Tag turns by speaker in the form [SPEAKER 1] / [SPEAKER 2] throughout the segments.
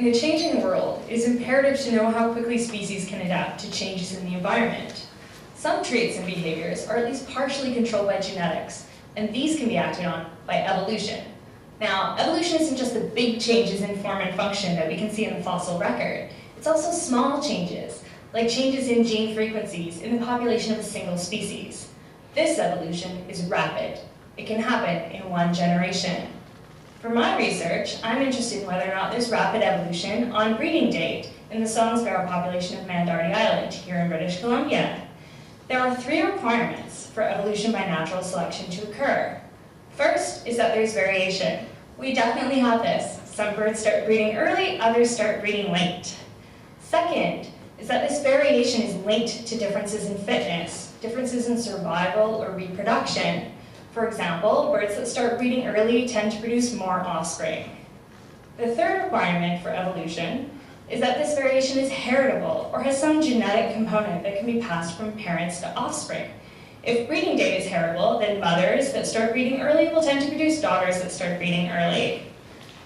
[SPEAKER 1] In a changing world, it is imperative to know how quickly species can adapt to changes in the environment. Some traits and behaviors are at least partially controlled by genetics, and these can be acted on by evolution. Now, evolution isn't just the big changes in form and function that we can see in the fossil record. It's also small changes, like changes in gene frequencies in the population of a single species. This evolution is rapid. It can happen in one generation. For my research, I'm interested in whether or not there's rapid evolution on breeding date in the song sparrow population of Mandardi Island here in British Columbia. There are 3 requirements for evolution by natural selection to occur. First is that there's variation. We definitely have this. Some birds start breeding early, others start breeding late. Second is that this variation is linked to differences in fitness, differences in survival or reproduction. For example, birds that start breeding early tend to produce more offspring. The third requirement for evolution is that this variation is heritable or has some genetic component that can be passed from parents to offspring. If breeding date is heritable, then mothers that start breeding early will tend to produce daughters that start breeding early.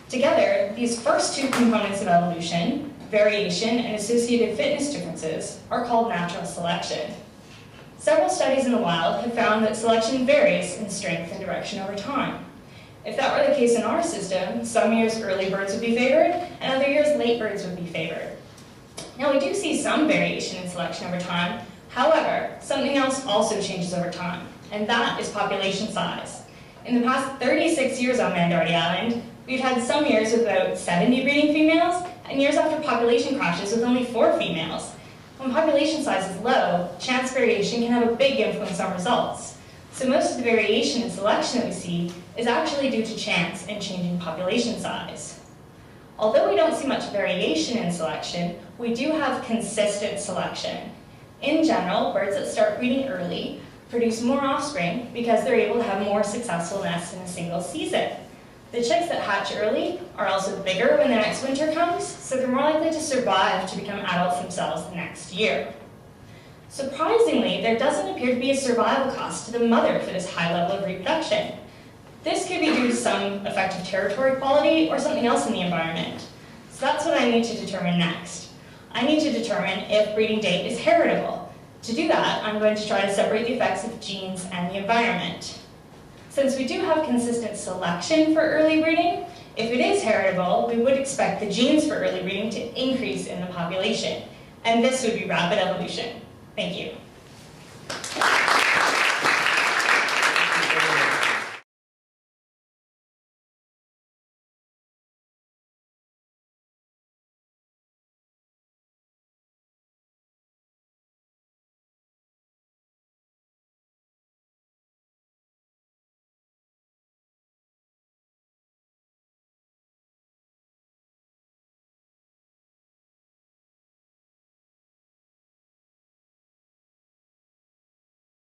[SPEAKER 1] Together, these first 2 components of evolution, variation and associated fitness differences, are called natural selection. Several studies in the wild have found that selection varies in strength and direction over time. If that were the case in our system, some years early birds would be favored, and other years late birds would be favored. Now we do see some variation in selection over time. However, something else also changes over time, and that is population size. In the past 36 years on Mandardi Island, we've had some years with about 70 breeding females, and years after population crashes with only 4 females. When population size is low, chance variation can have a big influence on results. So most of the variation in selection that we see is actually due to chance and changing population size. Although we don't see much variation in selection, we do have consistent selection. In general, birds that start breeding early produce more offspring because they're able to have more successful nests in a single season. The chicks that hatch early are also bigger when the next winter comes, so they're more likely to survive to become adults themselves the next year. Surprisingly, there doesn't appear to be a survival cost to the mother for this high level of reproduction. This could be due to some effect of territory quality or something else in the environment. So that's what I need to determine next. I need to determine if breeding date is heritable. To do that, I'm going to try to separate the effects of genes and the environment. Since we do have consistent selection for early breeding, if it is heritable, we would expect the genes for early breeding to increase in the population, and this would be rapid evolution. Thank you.